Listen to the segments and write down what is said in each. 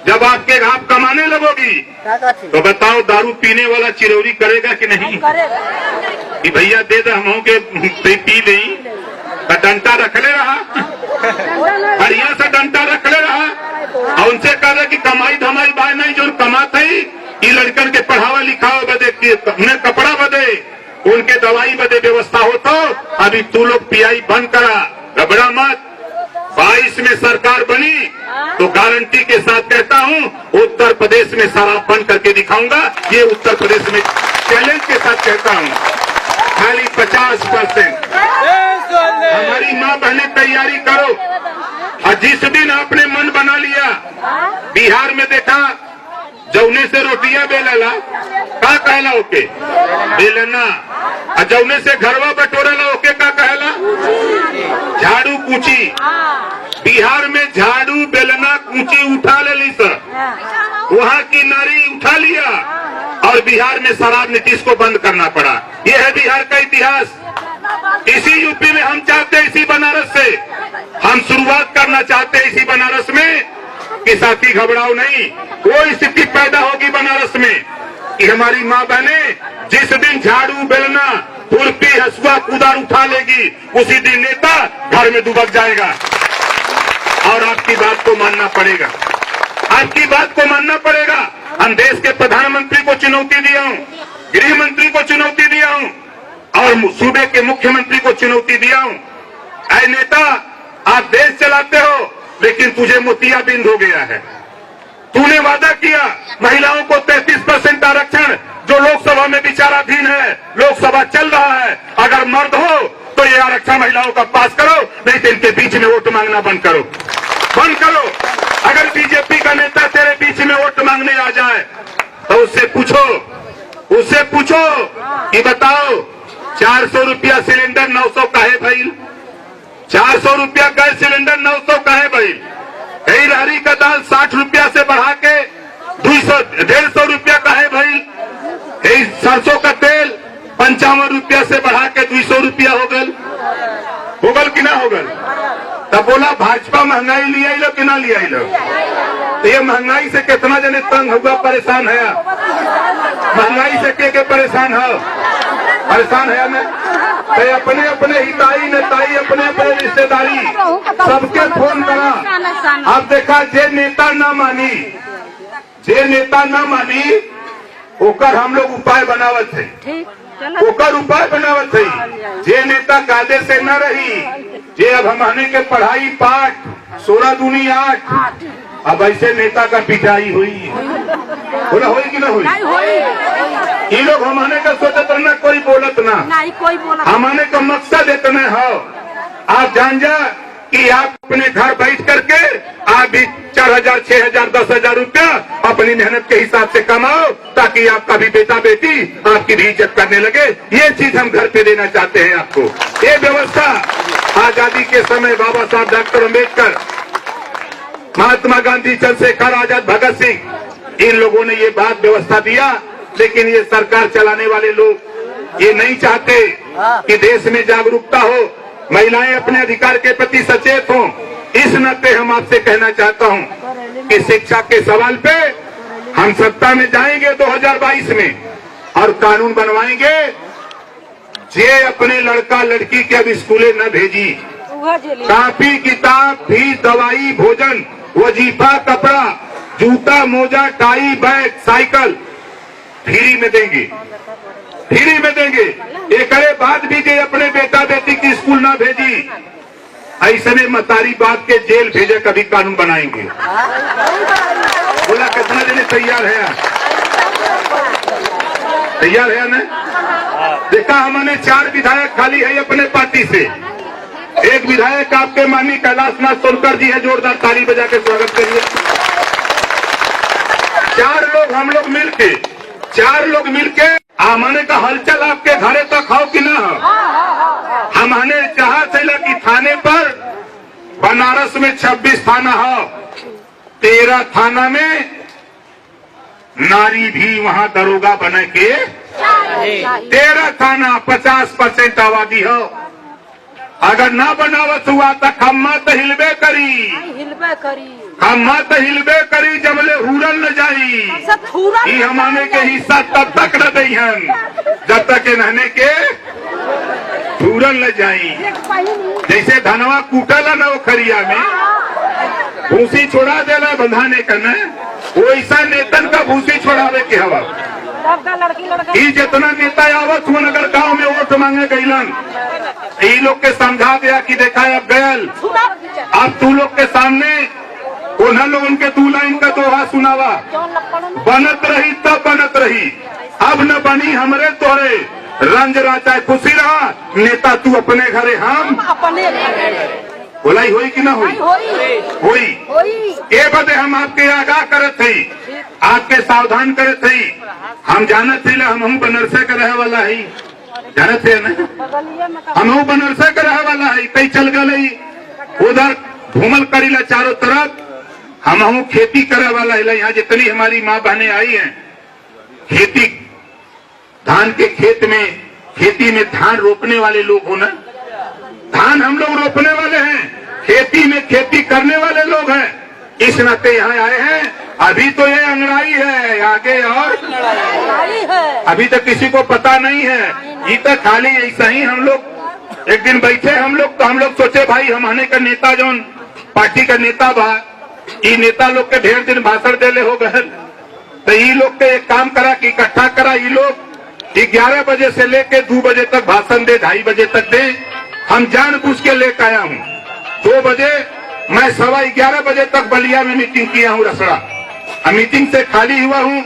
जब आप कमाने लगोगी तो बताओ दारू पीने वाला चिरौरी करेगा कि नहीं? कि भैया दे दे हम के पी नहीं, डंटा रख ले रहा, बढ़िया से डंटा रख ले रहा और उनसे कह रहे कि कमाई धमाई बाय नहीं, जो कमाते ही ये लड़कन के पढ़ावा लिखावा बदे, उन्हें कपड़ा बदे, उनके दवाई बदे व्यवस्था हो तो अभी तू लोग पियाई बंद करा, घबरा मत। 22 में सरकार बनी तो गारंटी के साथ कहता हूं उत्तर प्रदेश में शराब बंद करके दिखाऊंगा। ये उत्तर प्रदेश में चैलेंज के साथ कहता हूं। खाली 50% हमारी माँ बहनें तैयारी करो। और जिस दिन आपने मन बना लिया, बिहार में देखा जौने से रोटियां बेलला का कहला ओके बेलना, और जौने से घरवा बटोरला ओके का कहला झाड़ू कूची। बिहार में झाड़ू बेलना कूची उठा ले ली सर, वहाँ की नारी उठा लिया और बिहार में शराब नीतीश को बंद करना पड़ा। ये है बिहार का इतिहास। इसी यूपी में हम चाहते हैं, इसी बनारस से हम शुरुआत करना चाहते हैं, इसी बनारस में कि साथी घबराओ नहीं, कोई स्थिति पैदा होगी बनारस में कि हमारी माँ बहने जिस दिन झाड़ू बेलना खुरपी हसुआ कुदार उठा लेगी, उसी दिन नेता घर में दुबक जाएगा। और आपकी बात को मानना पड़ेगा, आपकी बात को मानना पड़ेगा। हम देश के प्रधानमंत्री को चुनौती दिया हूं, गृह मंत्री को चुनौती दिया हूं और सूबे के मुख्यमंत्री को चुनौती दिया हूं। ऐ नेता, आप देश चलाते हो लेकिन तुझे मोतियाबिंद हो गया है। तूने वादा किया महिलाओं को 33% आरक्षण, जो लोकसभा में विचाराधीन है, लोकसभा चल रहा है। अगर मर्द हो तो ये आरक्षण महिलाओं का पास करो, नहीं तो इनके बीच में वोट मांगना बंद करो, बंद करो। अगर बीजेपी का नेता तेरे बीच में वोट मांगने आ जाए तो उससे पूछो कि बताओ 400 रुपया सिलेंडर 900 का है भाई, 400 रुपया गैस सिलेंडर 900 का है भाई। यही रहरी का दाल 60 रुपया से बढ़ा के 150 रुपया का है भाई। यही सरसों का तेल 55 रुपया से बढ़ा के 200 रुपया हो गल कि ना हो गल? तब बोला भाजपा महंगाई लिया लो कि ना लिया लो? तो ये महंगाई से कितना जने तंग हुआ, परेशान है? महंगाई से के परेशान हो? परेशान है ना? तो अपने अपने हिताई नेताई, अपने अपने रिश्तेदारी सबके फोन करा। अब देखा जे नेता न मानी ओकर हम लोग उपाय बनावत है, जे नेता कायदे से न रही, जे अब हमने के पढ़ाई पाठ 16 दूनी 8, अब ऐसे नेता का पिटाई हुई बोला होई कि ना हुई? ये लोग हमने का सोचत रहना, कोई बोलत ना, हमने का मकसद इतना है आप जान जा कि आप अपने घर बैठ करके आप भी 4000, 6000, 10,000 रुपया अपनी मेहनत के हिसाब से कमाओ, ताकि आपका भी बेटा बेटी आपकी भी इज्जत करने लगे। ये चीज हम घर पे देना चाहते हैं आपको। ये व्यवस्था आजादी के समय बाबा साहब डॉक्टर अम्बेडकर, महात्मा गांधी, चंद्रशेखर आजाद, भगत सिंह, इन लोगों ने ये बात व्यवस्था दिया। लेकिन ये सरकार चलाने वाले लोग ये नहीं चाहते कि देश में जागरूकता हो, महिलाएं अपने अधिकार के प्रति सचेत हों। इस नाते हम आपसे कहना चाहता हूं कि शिक्षा के सवाल पे हम सत्ता में जाएंगे 2022 में और कानून बनवाएंगे। जे अपने लड़का लड़की के अब स्कूले न भेजी, कापी किताब फीस दवाई भोजन वजीफा कपड़ा जूता मोजा टाई बैग साइकिल फ्री में देंगे, फ्री में देंगे। एक बाद भी जे अपने बेटा बेटी की स्कूल ना भेजी, ऐसे में मतारी बाप के जेल भेजे कभी कानून बनाएंगे। बोला कितना जने तैयार है? तैयार है ना? देखा हमने 4 विधायक खाली है अपने पार्टी से। एक विधायक आपके माननीय कैलाशनाथ सोनकर जी है, जोरदार ताली बजा के स्वागत करिए। 4 लोग हम लोग मिलके, 4 लोग मिलके हमने का हलचल आपके घरे तक हो कि ना हो? हमने चाहा चला कि थाने पर बनारस में 26 थाना हो, 13 थाना में नारी भी वहां दरोगा बने के 13 थाना 50% आबादी हो। अगर ना बनावत हुआ तो खम्मा तो हिलबे करी। हम मत हिलबे करी जबले हुरल न जाई, ई हमाने के हिस्सा तब तक न दईहन जब तक इन्हने के हुरल न जाई। जैसे धनवा कूटला न ओखरिया में भूसी छोड़ा देला बंधाने का न, वैसा नेतन का भूसी छोड़ावे के हवा। ई जितना नेता आवत हुआ अगर गांव में वोट मांगे गईलन, ई लोग के समझा दिया कि देखा अब गयल, अब तू लोग के सामने उन्हें लोगन के 2 लाइन का दोहा सुनावा, बनत रही तब बनत रही, अब न बनी हमरे तोरे, रंज राचा खुशी रहा, नेता तू अपने घरे हम अपने। बोलाई होई कि ना होई? होई। ये बदे हम आपके आगाह करे थे, आपके सावधान करे थे। हम जानत थे हम बनरसा के रहे वाला है, जानत थे ना हम बनरसा के रहे वाला है। कई चल गई उधर घूमल करीला चारों तरफ, हम खेती करे वाला है। यहाँ जितनी हमारी माँ बहनें आई हैं, खेती धान के खेती में धान रोपने वाले लोग हो ना, धान हम लोग रोपने वाले हैं, खेती में खेती करने वाले लोग हैं। इस नाते यहाँ आए हैं। अभी तो ये अंगड़ाई है, आगे और अभी तक किसी को पता नहीं है। ये तो खाली ऐसा ही हम लोग एक दिन बैठे हम लोग सोचे भाई हम आने का नेता जो पार्टी का नेता बा, ये नेता लोग के ढेर दिन भाषण देले हो गए, तो ये लोग के एक काम करा कि इकट्ठा करा, ये लोग 11 बजे से लेके 2 बजे तक भाषण दे, 2:30 बजे तक दे। हम जानबूझ के लेकर आया हूँ। 2 बजे मैं 11:15 बजे तक बलिया में मीटिंग किया हूँ रसड़ा। मीटिंग से खाली हुआ हूँ,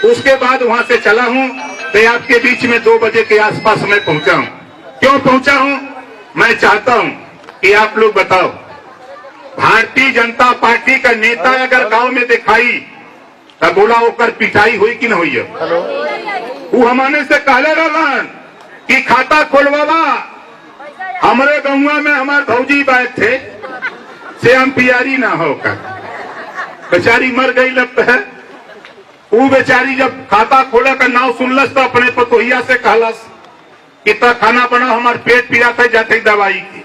उसके बाद वहाँ से चला हूँ, तो आपके बीच में 2 बजे के आसपास मैं पहुँचा हूँ। क्यों पहुँचा हूँ? मैं चाहता हूँ कि आप लोग बताओ, भारतीय जनता पार्टी का नेता अगर गांव में दिखाई तब बोला होकर पिटाई हुई कि न हुई? वो हमारे से कहले रहलन कि खाता खोलवावा। हमारे गौवा में हमारे भौजी बात थे से हम पियारी ना होकर, बेचारी मर गई लगता है। वो बेचारी जब खाता खोले का नाव सुनलस तो अपने पतोहिया से कहलस कि तो खाना बनाओ, हमारे पेट पीड़ा था जाते दवाई की।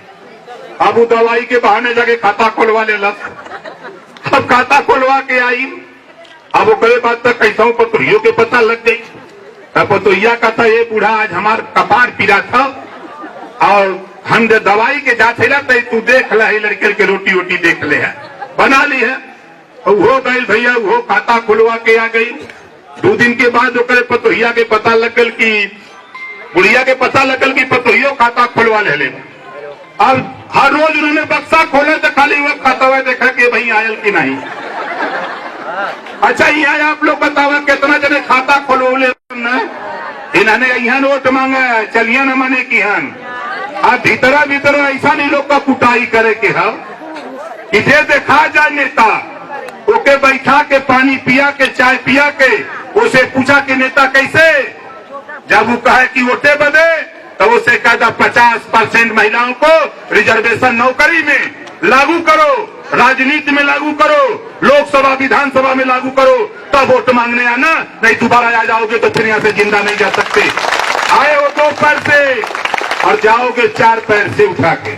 अब वो दवाई के बहाने जाके खाता खोलवा ले लग। अब खाता खोलवा के आई, अब ओकरे बाद तक कैसा पतोहियों के पता लग गई। तब पतोहिया का था ये बूढ़ा आज हमार कपार पीड़ा था और हम दवाई के जाते रहते, तू देख ला लड़के के रोटी वोटी देख ले है, बना ली है। वो गई भैया, वो खाता खुलवा के आ गई। 2 दिन के बाद ओकरे पतोहिया के पता लगल कि बुढ़िया के पता लगल कि पतोहियो खाता खुलवा ले। अब हर रोज उन्होंने बक्सा खोले तो खाली वो खाता हुआ देखा कि भाई आयल की नहीं। अच्छा यहाँ आप लोग बतावा कितना जने खाता खोलवले इन्होंने यहाँ नोट मांगा, चलिए न माने की हन। अब भीतर ऐसा नहीं लोग का कुटाई करे के हम कि जे देखा जाए नेता ओके बैठा के पानी पिया के चाय पिया के उसे पूछा कि नेता कैसे, जब वो कहे कि वोटे बदे तो उसे कहता 50% महिलाओं को रिजर्वेशन नौकरी में लागू करो, राजनीति में लागू करो, लोकसभा विधानसभा में लागू करो, तब वोट मांगने आना, नहीं दोबारा आ जाओगे तो फिर यहाँ से जिंदा नहीं जा सकते। आए हो 2 पैर से और जाओगे 4 पैर से उठा के,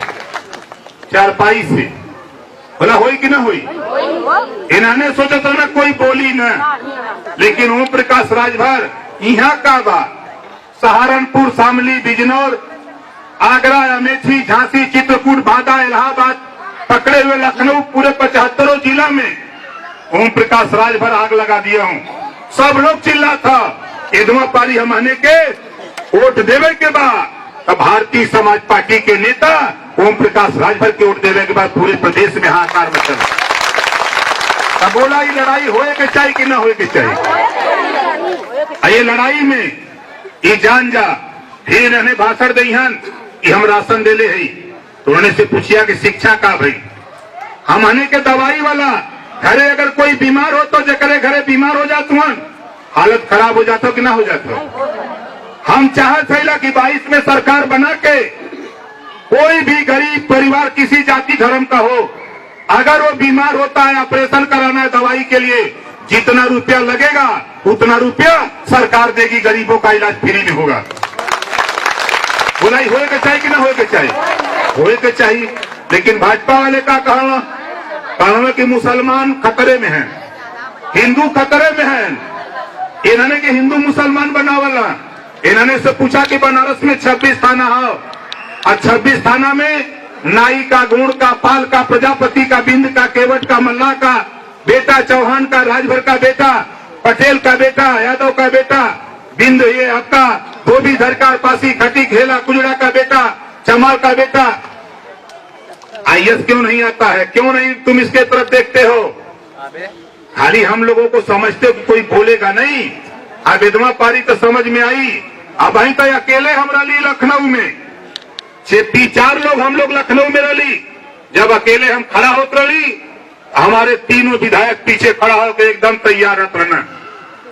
4 पाई से। बोला होई कि ना होई? इन्होंने सोचा था ना कोई बोली ना, लेकिन ओम प्रकाश राजभर यहाँ का बा सहारनपुर, शामली, बिजनौर, आगरा, अमेठी, झांसी, चित्रकूट, बांदा, इलाहाबाद पकड़े हुए लखनऊ पूरे 75 जिला में ओम प्रकाश राजभर आग लगा दिया हूँ। सब लोग चिल्ला था इधवा पारी हम आने के वोट देवे के बाद तब भारतीय समाज पार्टी के नेता ओम प्रकाश राजभर के वोट देवे के बाद पूरे प्रदेश में हाहाकार मचा। तब बोला ये लड़ाई होए के चाहिए कि ना होए के चाहिए? ये लड़ाई में ये जान जा फिर इन्हें भाषण दी हन कि हम राशन दे ले है, तो उन्होंने से पूछिया कि शिक्षा का भाई हम आने के दवाई वाला घरे अगर कोई बीमार हो तो जकरे घरे बीमार हो जाते हैं हालत खराब हो जाता कि ना हो जाता। हम चाहते हैं कि 22 में सरकार बना के कोई भी गरीब परिवार किसी जाति धर्म का हो, अगर वो बीमार होता है ऑपरेशन कराना है दवाई के लिए जितना रुपया लगेगा उतना रुपया सरकार देगी, गरीबों का इलाज फ्री में होगा। बुलाई होए के चाहिए कि ना होए के चाहिए? होए के चाहिए। लेकिन भाजपा वाले का कहना कहा कि मुसलमान खतरे में हैं, हिंदू खतरे में हैं। इन्होंने के हिंदू मुसलमान बनावला। इन्होंने से पूछा कि बनारस में 26 थाना है और 26 थाना में नाई का, गुण का, पाल का, प्रजापति का, बिंद का, केवट का, मल्ला का बेटा, चौहान का, राजभर का बेटा, पटेल का बेटा, यादव का बेटा, बिंद ये आपका धोबी, धरकार, पासी, खटी, खेला, कुजड़ा का बेटा, चमार का बेटा। आईएस क्यों नहीं आता है? क्यों नहीं तुम इसके तरफ देखते हो? खाली हम लोगों को समझते हो कि कोई बोलेगा नहीं। अब विधवा पारी तो समझ में आई। अब वहीं तो अकेले हम रही लखनऊ में, 4 लोग हम लोग लखनऊ में रही। जब अकेले हम खड़ा होते रही, हमारे तीनों विधायक पीछे खड़ा होकर एकदम तैयार रहना।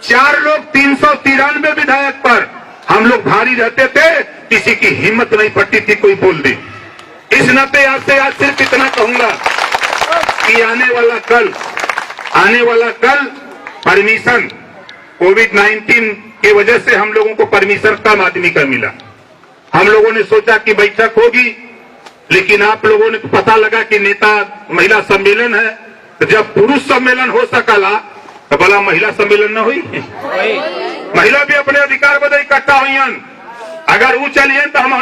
4 लोग 393 विधायक पर हम लोग भारी रहते थे, किसी की हिम्मत नहीं पड़ती थी कोई बोल दे। इस नाते आज से आज सिर्फ इतना कहूंगा कि आने वाला कल परमिशन कोविड-19 की वजह से हम लोगों को परमिशन कम आदमी का मिला। हम लोगों ने सोचा कि बैठक होगी, लेकिन आप लोगों ने पता लगा कि नेता महिला सम्मेलन है, तो जब पुरुष सम्मेलन हो सकला तो भला महिला सम्मेलन न हुई? महिला भी अपने अधिकार बदे इकट्ठा हुई। अगर वो चलिए तो हम